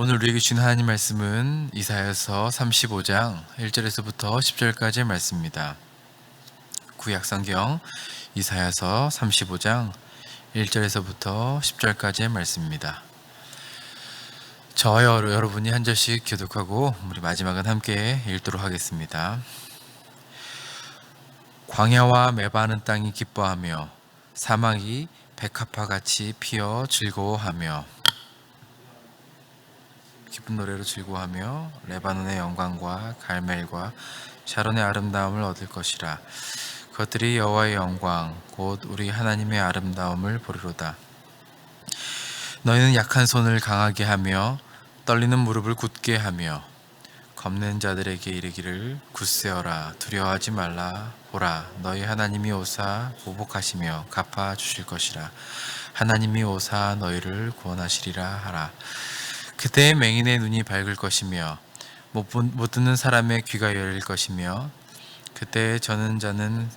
오늘 우리에게 주신 하나님 말씀은 이사야서 35장 1절에서부터 10절까지의 말씀입니다. 구약성경 이사야서 35장 1절에서부터 10절까지의 말씀입니다. 저와 여러분이 한 절씩 교독하고 우리 마지막은 함께 읽도록 하겠습니다. 광야와 메바는 땅이 기뻐하며 사막이 백합화같이 피어 즐거워하며 기쁜 노래로 즐거워하며 레바논의 영광과 갈멜과 샤론의 아름다움을 얻을 것이라. 그것들이 여호와의 영광 곧 우리 하나님의 아름다움을 보리로다. 너희는 약한 손을 강하게 하며 떨리는 무릎을 굳게 하며 겁낸 자들에게 이르기를 굳세어라 두려워하지 말라. 보라 너희 하나님이 오사 보복하시며 갚아 주실 것이라. 하나님이 오사 너희를 구원하시리라 하라. 그때 맹인의 눈이 밝을 것이며 못 듣는 사람의 귀가 열릴 것이며 그때 저는 자는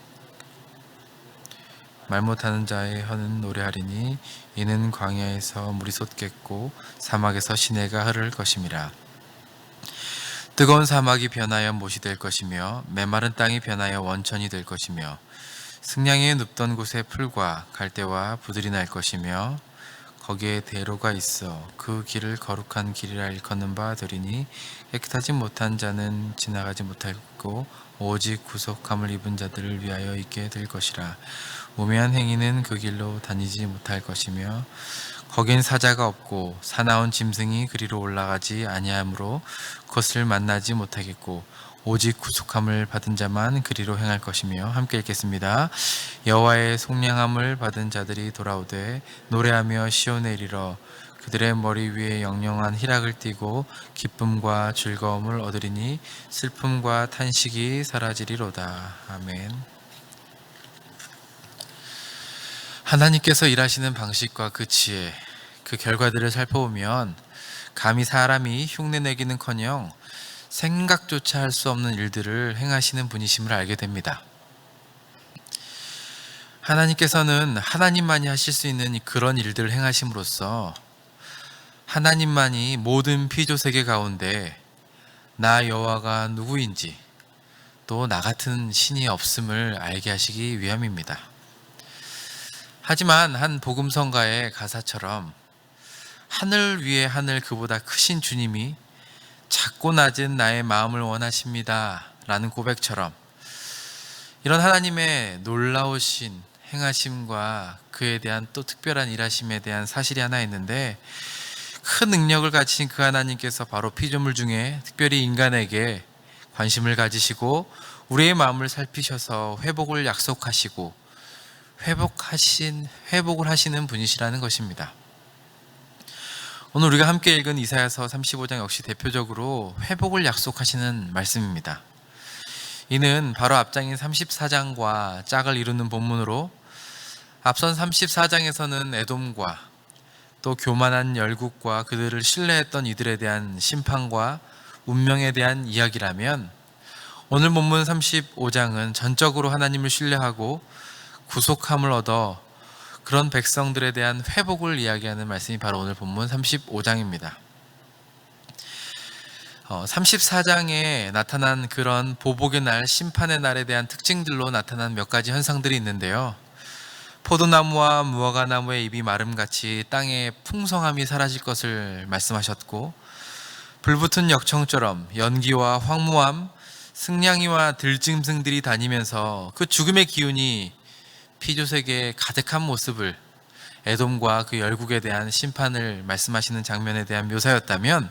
말 못하는 자의 혀는 노래하리니 이는 광야에서 물이 솟겠고 사막에서 시내가 흐를 것임이라. 뜨거운 사막이 변하여 못이 될 것이며 메마른 땅이 변하여 원천이 될 것이며 승냥이에 눕던 곳에 풀과 갈대와 부들이 날 것이며 거기에 대로가 있어 그 길을 거룩한 길이라 일컫는 바 되리니 깨끗하지 못한 자는 지나가지 못하고 오직 구속함을 입은 자들을 위하여 있게 될 것이라. 우매한 행위는 그 길로 다니지 못할 것이며 거긴 사자가 없고 사나운 짐승이 그리로 올라가지 아니하므로 그것을 만나지 못하겠고 오직 구속함을 받은 자만 그리로 행할 것이며. 함께 읽겠습니다. 여호와의 속량함을 받은 자들이 돌아오되 노래하며 시온에 이르러 그들의 머리 위에 영영한 희락을 띠고 기쁨과 즐거움을 얻으리니 슬픔과 탄식이 사라지리로다. 아멘. 하나님께서 일하시는 방식과 그 지혜, 그 결과들을 살펴보면 감히 사람이 흉내내기는커녕 생각조차 할 수 없는 일들을 행하시는 분이심을 알게 됩니다. 하나님께서는 하나님만이 하실 수 있는 그런 일들을 행하심으로써 하나님만이 모든 피조세계 가운데 나 여호와가 누구인지 또 나 같은 신이 없음을 알게 하시기 위함입니다. 하지만 한 복음성가의 가사처럼 하늘 위에 하늘 그보다 크신 주님이 작고 낮은 나의 마음을 원하십니다 라는 고백처럼 이런 하나님의 놀라우신 행하심과 그에 대한 또 특별한 일하심에 대한 사실이 하나 있는데, 큰 능력을 가지신 그 하나님께서 바로 피조물 중에 특별히 인간에게 관심을 가지시고 우리의 마음을 살피셔서 회복을 약속하시고 회복을 하시는 분이시라는 것입니다. 오늘 우리가 함께 읽은 이사야서 35장 역시 대표적으로 회복을 약속하시는 말씀입니다. 이는 바로 앞장인 34장과 짝을 이루는 본문으로 앞선 34장에서는 에돔과 또 교만한 열국과 그들을 신뢰했던 이들에 대한 심판과 운명에 대한 이야기라면, 오늘 본문 35장은 전적으로 하나님을 신뢰하고 구속함을 얻어 그런 백성들에 대한 회복을 이야기하는 말씀이 바로 오늘 본문 35장입니다. 34장에 나타난 그런 보복의 날, 심판의 날에 대한 특징들로 나타난 몇 가지 현상들이 있는데요. 포도나무와 무화과나무의 잎이 마름같이 땅의 풍성함이 사라질 것을 말씀하셨고, 불붙은 역청처럼 연기와 황무함, 승냥이와 들짐승들이 다니면서 그 죽음의 기운이 피조세계에 가득한 모습을, 에돔과 그 열국에 대한 심판을 말씀하시는 장면에 대한 묘사였다면,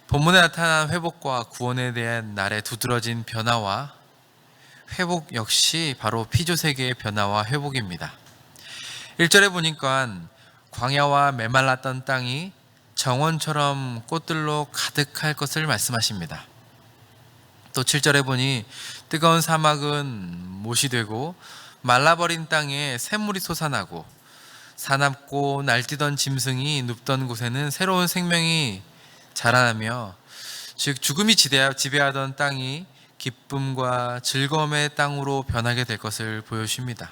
본문에 나타난 회복과 구원에 대한 날의 두드러진 변화와 회복 역시 바로 피조세계의 변화와 회복입니다. 1절에 보니까 광야와 메말랐던 땅이 정원처럼 꽃들로 가득할 것을 말씀하십니다. 또 7절에 보니 뜨거운 사막은 못이 되고 말라버린 땅에 샘물이 솟아나고 사납고 날뛰던 짐승이 눕던 곳에는 새로운 생명이 자라나며, 즉 죽음이 지배하던 땅이 기쁨과 즐거움의 땅으로 변하게 될 것을 보여줍니다.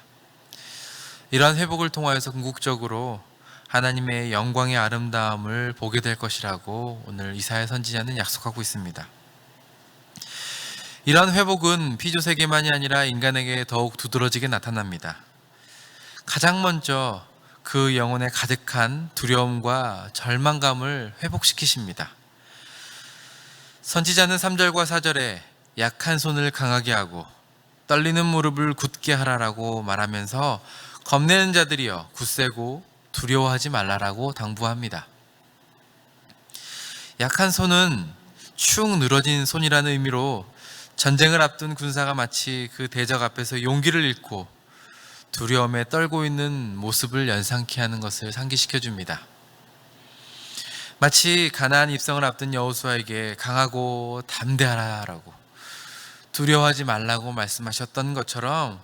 이러한 회복을 통하여서 궁극적으로 하나님의 영광의 아름다움을 보게 될 것이라고 오늘 이사야 선지자는 약속하고 있습니다. 이런 회복은 피조세계만이 아니라 인간에게 더욱 두드러지게 나타납니다. 가장 먼저 그 영혼에 가득한 두려움과 절망감을 회복시키십니다. 선지자는 3절과 4절에 약한 손을 강하게 하고 떨리는 무릎을 굳게 하라라고 말하면서 겁내는 자들이여 굳세고 두려워하지 말라라고 당부합니다. 약한 손은 축 늘어진 손이라는 의미로 전쟁을 앞둔 군사가 마치 그 대적 앞에서 용기를 잃고 두려움에 떨고 있는 모습을 연상케 하는 것을 상기시켜 줍니다. 마치 가나안 입성을 앞둔 여호수아에게 강하고 담대하라라고 두려워하지 말라고 말씀하셨던 것처럼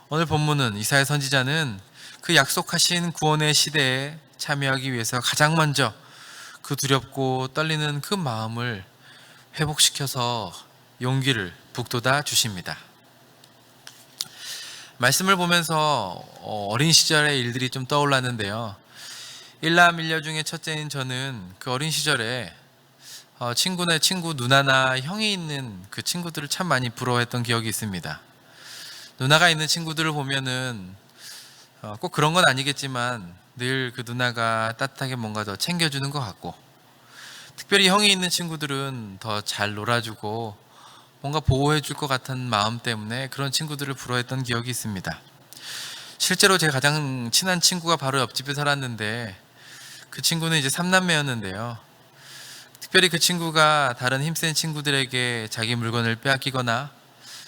오늘 본문은 이사야 선지자는 그 약속하신 구원의 시대에 참여하기 위해서 가장 먼저 그 두렵고 떨리는 그 마음을 회복시켜서 용기를 북돋아 주십니다. 말씀을 보면서 어린 시절의 일들이 좀 떠올랐는데요. 일남 일녀 중에 첫째인 저는 그 어린 시절에 친구 누나나 형이 있는 그 친구들을 참 많이 부러워했던 기억이 있습니다. 누나가 있는 친구들을 보면은 꼭 그런 건 아니겠지만 늘 그 누나가 따뜻하게 뭔가 더 챙겨주는 것 같고, 특별히 형이 있는 친구들은 더 잘 놀아주고 뭔가 보호해줄 것 같은 마음 때문에 그런 친구들을 부러워했던 기억이 있습니다. 실제로 제 가장 친한 친구가 바로 옆집에 살았는데 그 친구는 이제 3남매였는데요. 특별히 그 친구가 다른 힘센 친구들에게 자기 물건을 빼앗기거나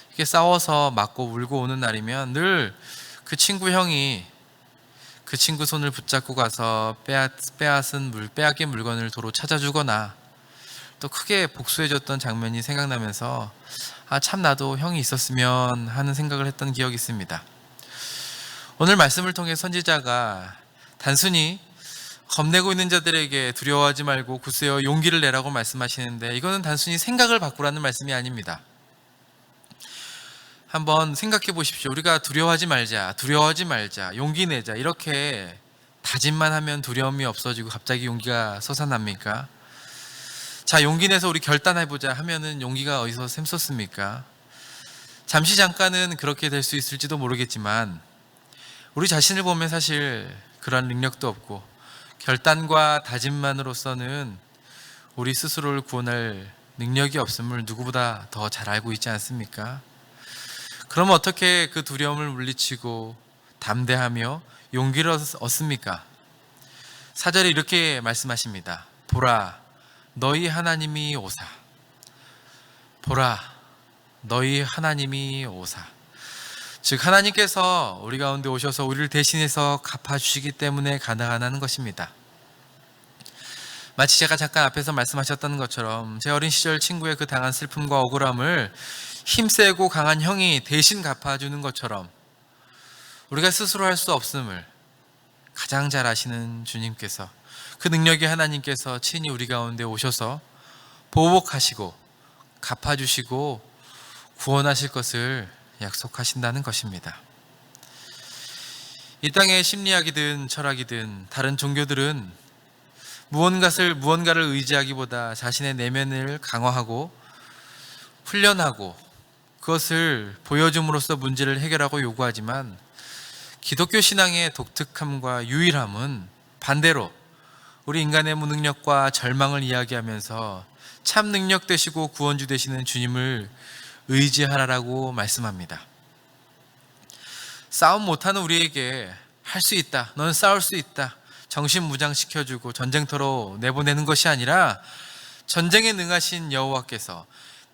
이렇게 싸워서 맞고 울고 오는 날이면 늘 그 친구 형이 그 친구 손을 붙잡고 가서 빼앗긴 물건을 도로 찾아주거나 또 크게 복수해줬던 장면이 생각나면서 참 나도 형이 있었으면 하는 생각을 했던 기억이 있습니다. 오늘 말씀을 통해 선지자가 단순히 겁내고 있는 자들에게 두려워하지 말고 굳세어 용기를 내라고 말씀하시는데, 이거는 단순히 생각을 바꾸라는 말씀이 아닙니다. 한번 생각해 보십시오. 우리가 두려워하지 말자, 용기 내자 이렇게 다짐만 하면 두려움이 없어지고 갑자기 용기가 솟아납니까? 자, 용기 내서 우리 결단해보자 하면은 용기가 어디서 샘솟습니까? 잠깐은 그렇게 될 수 있을지도 모르겠지만 우리 자신을 보면 사실 그런 능력도 없고 결단과 다짐만으로서는 우리 스스로를 구원할 능력이 없음을 누구보다 더 잘 알고 있지 않습니까? 그럼 어떻게 그 두려움을 물리치고 담대하며 용기를 얻습니까? 4절에 이렇게 말씀하십니다. 보라, 너희 하나님이 오사. 보라, 너희 하나님이 오사. 즉 하나님께서 우리 가운데 오셔서 우리를 대신해서 갚아주시기 때문에 가능하다는 것입니다. 마치 제가 잠깐 앞에서 말씀하셨던 것처럼 제 어린 시절 친구의 그 당한 슬픔과 억울함을 힘세고 강한 형이 대신 갚아주는 것처럼 우리가 스스로 할 수 없음을 가장 잘 아시는 주님께서, 그 능력의 하나님께서 친히 우리 가운데 오셔서 보복하시고 갚아주시고 구원하실 것을 약속하신다는 것입니다. 이 땅의 심리학이든 철학이든 다른 종교들은 무언가를 의지하기보다 자신의 내면을 강화하고 훈련하고 그것을 보여줌으로써 문제를 해결하고 요구하지만, 기독교 신앙의 독특함과 유일함은 반대로 우리 인간의 무능력과 절망을 이야기하면서 참 능력 되시고 구원주 되시는 주님을 의지하라라고 말씀합니다. 싸움 못하는 우리에게 할 수 있다, 넌 싸울 수 있다, 정신무장시켜주고 전쟁터로 내보내는 것이 아니라 전쟁에 능하신 여호와께서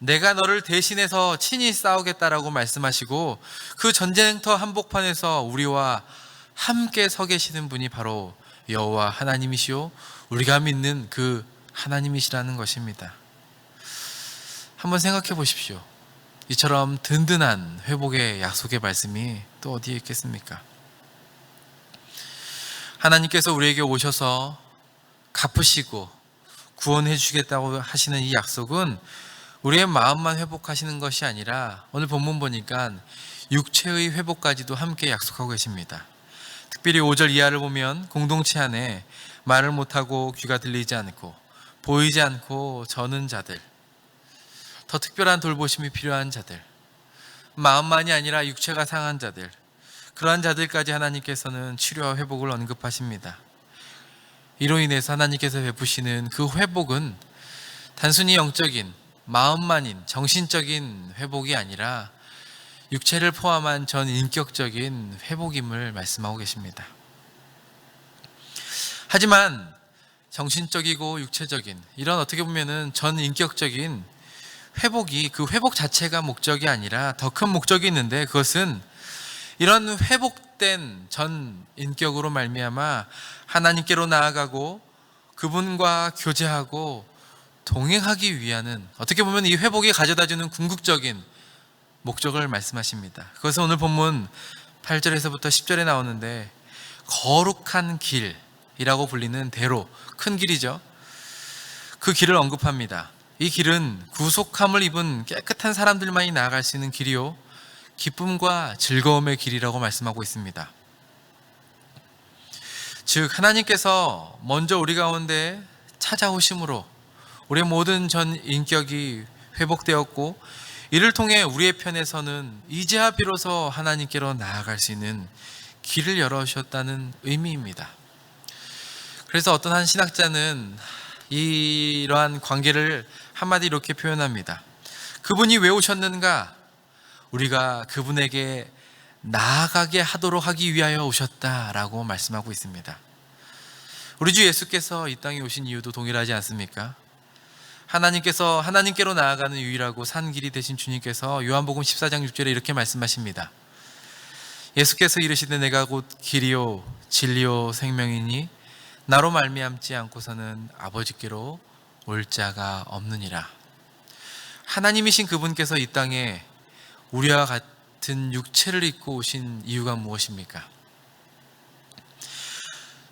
내가 너를 대신해서 친히 싸우겠다라고 말씀하시고 그 전쟁터 한복판에서 우리와 함께 서 계시는 분이 바로 여호와 하나님이시오, 우리가 믿는 그 하나님이시라는 것입니다. 한번 생각해 보십시오. 이처럼 든든한 회복의 약속의 말씀이 또 어디에 있겠습니까? 하나님께서 우리에게 오셔서 갚으시고 구원해 주시겠다고 하시는 이 약속은 우리의 마음만 회복하시는 것이 아니라 오늘 본문 보니까 육체의 회복까지도 함께 약속하고 계십니다. 특별히 5절 이하를 보면 공동체 안에 말을 못하고 귀가 들리지 않고 보이지 않고 저는 자들, 더 특별한 돌보심이 필요한 자들, 마음만이 아니라 육체가 상한 자들, 그러한 자들까지 하나님께서는 치료와 회복을 언급하십니다. 이로 인해서 하나님께서 베푸시는 그 회복은 단순히 영적인, 마음만인 정신적인 회복이 아니라 육체를 포함한 전 인격적인 회복임을 말씀하고 계십니다. 하지만 정신적이고 육체적인 이런 어떻게 보면은 전 인격적인 회복이 그 회복 자체가 목적이 아니라 더 큰 목적이 있는데, 그것은 이런 회복된 전 인격으로 말미암아 하나님께로 나아가고 그분과 교제하고 동행하기 위하는, 어떻게 보면 이 회복이 가져다주는 궁극적인 목적을 말씀하십니다. 그것은 오늘 본문 8절에서부터 10절에 나오는데, 거룩한 길이라고 불리는 대로, 큰 길이죠. 그 길을 언급합니다. 이 길은 구속함을 입은 깨끗한 사람들만이 나아갈 수 있는 길이요, 기쁨과 즐거움의 길이라고 말씀하고 있습니다. 즉, 하나님께서 먼저 우리 가운데 찾아오심으로 우리의 모든 전 인격이 회복되었고, 이를 통해 우리의 편에서는 이제야 비로소 하나님께로 나아갈 수 있는 길을 열어주셨다는 의미입니다. 그래서 어떤 한 신학자는 이러한 관계를 한마디 이렇게 표현합니다. 그분이 왜 오셨는가? 우리가 그분에게 나아가게 하도록 하기 위하여 오셨다라고 말씀하고 있습니다. 우리 주 예수께서 이 땅에 오신 이유도 동일하지 않습니까? 하나님께서 하나님께로 나아가는 유일하고 산 길이 되신 주님께서 요한복음 14장 6절에 이렇게 말씀하십니다. 예수께서 이르시되 내가 곧 길이요 진리요 생명이니 나로 말미암지 않고서는 아버지께로 올 자가 없느니라. 하나님이신 그분께서 이 땅에 우리와 같은 육체를 입고 오신 이유가 무엇입니까?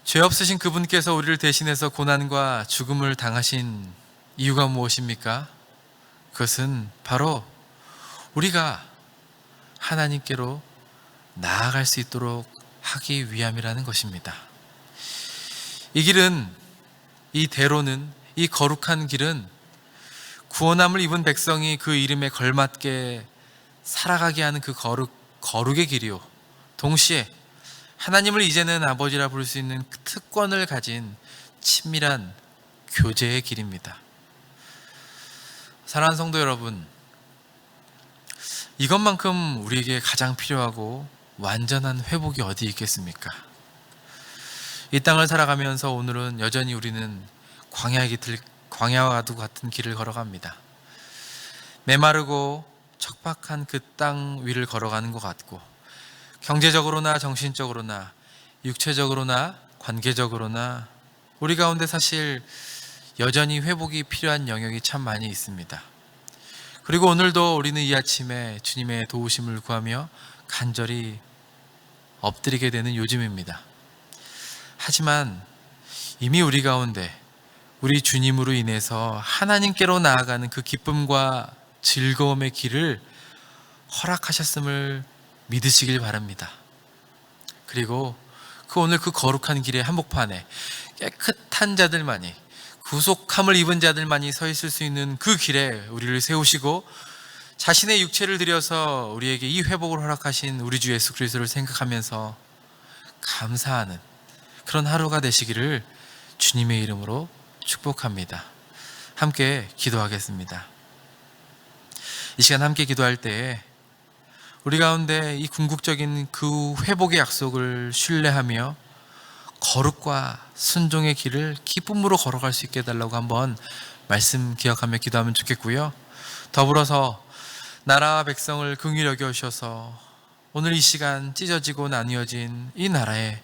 죄 없으신 그분께서 우리를 대신해서 고난과 죽음을 당하신 이유가 무엇입니까? 그것은 바로 우리가 하나님께로 나아갈 수 있도록 하기 위함이라는 것입니다. 이 길은, 이 대로는, 이 거룩한 길은 구원함을 입은 백성이 그 이름에 걸맞게 살아가게 하는 그 거룩의 길이요, 동시에 하나님을 이제는 아버지라 부를 수 있는 특권을 가진 친밀한 교제의 길입니다. 사랑하는 성도 여러분, 이것만큼 우리에게 가장 필요하고 완전한 회복이 어디 있겠습니까? 이 땅을 살아가면서 오늘은 여전히 우리는 광야와 같은 길을 걸어갑니다. 메마르고 척박한 그 땅 위를 걸어가는 것 같고, 경제적으로나 정신적으로나 육체적으로나 관계적으로나 우리 가운데 사실 여전히 회복이 필요한 영역이 참 많이 있습니다. 그리고 오늘도 우리는 이 아침에 주님의 도우심을 구하며 간절히 엎드리게 되는 요즘입니다. 하지만 이미 우리 가운데 우리 주님으로 인해서 하나님께로 나아가는 그 기쁨과 즐거움의 길을 허락하셨음을 믿으시길 바랍니다. 그리고 오늘 그 거룩한 길의 한복판에 깨끗한 자들만이, 구속함을 입은 자들만이 서 있을 수 있는 그 길에 우리를 세우시고 자신의 육체를 들여서 우리에게 이 회복을 허락하신 우리 주 예수 그리스도를 생각하면서 감사하는 그런 하루가 되시기를 주님의 이름으로 축복합니다. 함께 기도하겠습니다. 이 시간 함께 기도할 때에 우리 가운데 이 궁극적인 그 회복의 약속을 신뢰하며 거룩과 순종의 길을 기쁨으로 걸어갈 수 있게 해달라고 한번 말씀 기억하며 기도하면 좋겠고요. 더불어서 나라와 백성을 긍휼히 여겨주셔서 오늘 이 시간 찢어지고 나뉘어진 이 나라의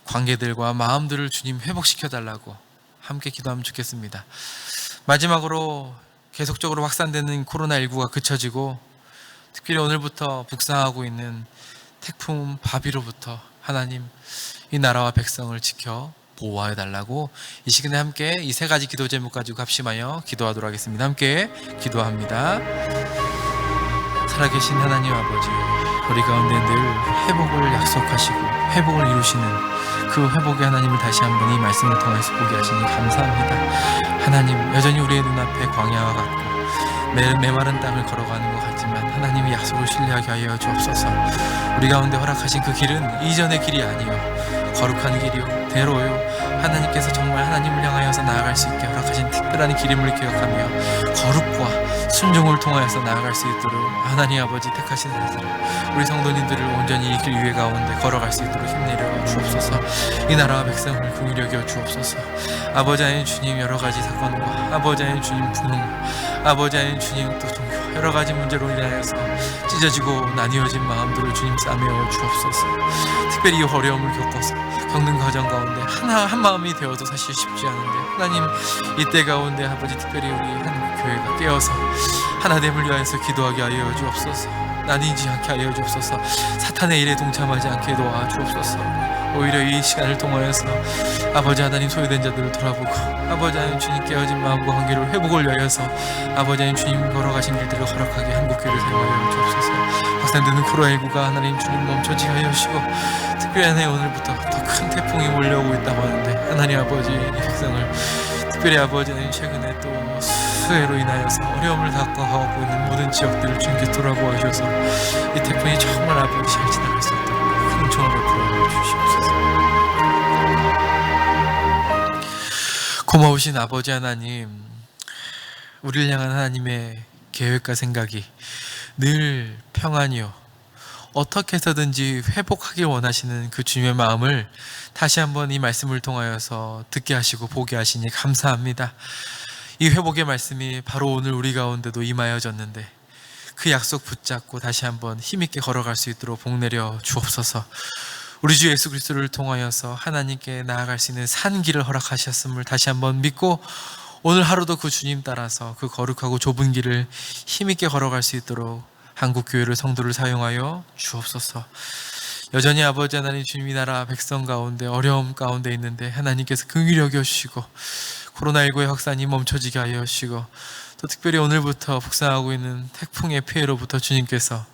관계들과 마음들을 주님 회복시켜달라고 함께 기도하면 좋겠습니다. 마지막으로 계속적으로 확산되는 코로나19가 그쳐지고 특별히 오늘부터 북상하고 있는 태풍 바비로부터 하나님 이 나라와 백성을 지켜 보호하여 달라고 이 시간에 함께 이 세 가지 기도 제목 가지고 합심하여 기도하도록 하겠습니다. 함께 기도합니다. 살아계신 하나님 아버지, 우리 가운데 늘 회복을 약속하시고 회복을 이루시는 그 회복의 하나님을 다시 한번 이 말씀을 통해서 보게 하시니 감사합니다. 하나님, 여전히 우리의 눈앞에 광야와 같고 메마른 땅을 걸어가는 것 같지만 하나님이 약속을 신뢰하게 하여 주옵소서. 우리 가운데 허락하신 그 길은 이전의 길이 아니요 거룩한 길이요 대로요 하나님께서 정말 하나님을 향하여서 나아갈 수 있게 허락하신 특별한 길임을 기억하며 거룩과 순종을 통하여서 나아갈 수 있도록 하나님 아버지 택하신 자들 우리 성도님들을 온전히 이 길 위에 가운데 걸어갈 수 있도록 힘내려 주옵소서. 이 나라와 백성을 긍휼히 여겨 주옵소서. 아버지 하나님 주님, 여러 가지 사건과 아버지 하나님 주님 분노, 아버지 하나님 주님 또 종교 여러 가지 문제로 인하여서 찢어지고 나뉘어진 마음들을 주님 싸매어 주옵소서. 특별히 이 어려움을 겪는 과정 가운데 한 마음이 되어도 사실 쉽지 않은데 하나님, 이때 가운데 아버지 특별히 우리 한국교회가 깨어서 하나됨을 위하여서 기도하게 하여 주옵소서. 나뉘지 않게 하여 주옵소서. 사탄의 일에 동참하지 않게 도와 주옵소서. 오히려 이 시간을 통하여서 아버지 하나님 소외된 자들을 돌아보고 아버지 하나님 주님 깨어진 마음과 관계를 회복을 위하여서 아버지 하나님 주님 걸어가신 길들을 허락하게 한국교회를 사용하여 주옵소서. 확산되는 코로나19가 하나님 주님 멈춰지게 하여 주시고 특별히 하나님 오늘부터 더 큰 태풍이 몰려오고 있다고 하는데 하나님 아버지 이 백성을 특별히 아버지 하나님 최근에 또 수해로 인하여서 어려움을 겪어가고 있는 모든 지역들을 주님께 돌아보아 주셔서 이 태풍이 정말 아버지 잘 지나갈 수 있도록 큰 총을 베풀어 주시옵소서. 고마우신 아버지 하나님, 우리를 향한 하나님의 계획과 생각이 늘 평안이요 어떻게 해서든지 회복하길 원하시는 그 주님의 마음을 다시 한번 이 말씀을 통하여서 듣게 하시고 보게 하시니 감사합니다. 이 회복의 말씀이 바로 오늘 우리 가운데도 임하여졌는데 그 약속 붙잡고 다시 한번 힘있게 걸어갈 수 있도록 복내려 주옵소서. 우리 주 예수 그리스도를 통하여서 하나님께 나아갈 수 있는 산 길을 허락하셨음을 다시 한번 믿고 오늘 하루도 그 주님 따라서 그 거룩하고 좁은 길을 힘있게 걸어갈 수 있도록 한국교회를 성도를 사용하여 주옵소서. 여전히 아버지 하나님 주님, 이 나라 백성 가운데 어려움 가운데 있는데 하나님께서 긍휼히 여겨주시고 코로나19의 확산이 멈춰지게 하여 주시고 또 특별히 오늘부터 북상하고 있는 태풍의 피해로부터 주님께서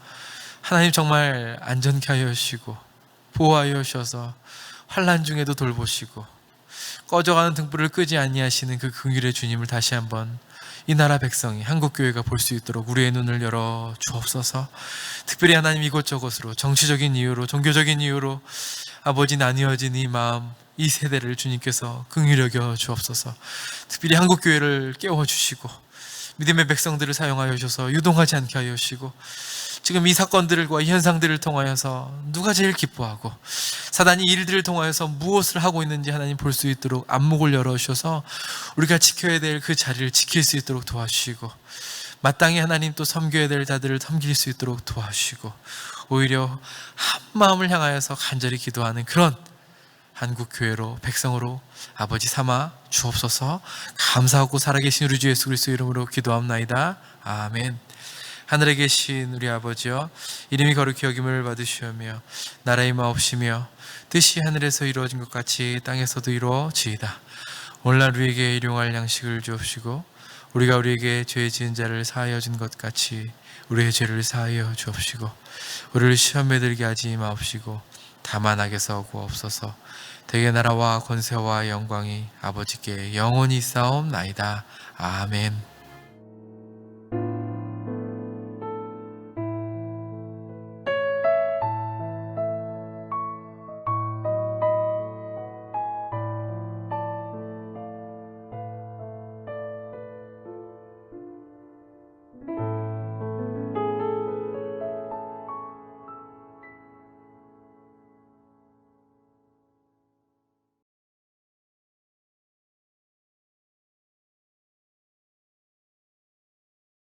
하나님 정말 안전케 하여 주시고 보호하여 주셔서 환난 중에도 돌보시고 꺼져가는 등불을 끄지 아니하시는 그 긍휼의 주님을 다시 한번 이 나라 백성이 한국교회가 볼 수 있도록 우리의 눈을 열어 주옵소서. 특별히 하나님 이곳저곳으로 정치적인 이유로 종교적인 이유로 아버지 나뉘어진 이 마음 이 세대를 주님께서 긍휼히 여겨 주옵소서. 특별히 한국교회를 깨워주시고 믿음의 백성들을 사용하여 주셔서 유동하지 않게 하여 주시고 지금 이 사건들과 이 현상들을 통하여서 누가 제일 기뻐하고 사단이 이 일들을 통하여서 무엇을 하고 있는지 하나님 볼 수 있도록 안목을 열어주셔서 우리가 지켜야 될 그 자리를 지킬 수 있도록 도와주시고 마땅히 하나님 또 섬겨야 될 자들을 섬길 수 있도록 도와주시고 오히려 한 마음을 향하여서 간절히 기도하는 그런 한국교회로 백성으로 아버지 삼아 주옵소서. 감사하고 살아계신 우리 주 예수 그리스도 이름으로 기도합나이다. 아멘. 하늘에 계신 우리 아버지여, 이름이 거룩히 여김을 받으시오며 나라의 마옵시며 뜻이 하늘에서 이루어진 것 같이 땅에서도 이루어지이다. 오늘날 우리에게 일용할 양식을 주옵시고 우리가 우리에게 죄 지은 자를 사하여 준 것 같이 우리의 죄를 사하여 주옵시고 우리를 시험에 들게 하지 마옵시고 다만 악에서 구하옵소서. 대개 나라와 권세와 영광이 아버지께 영원히 있사옵나이다. 아멘.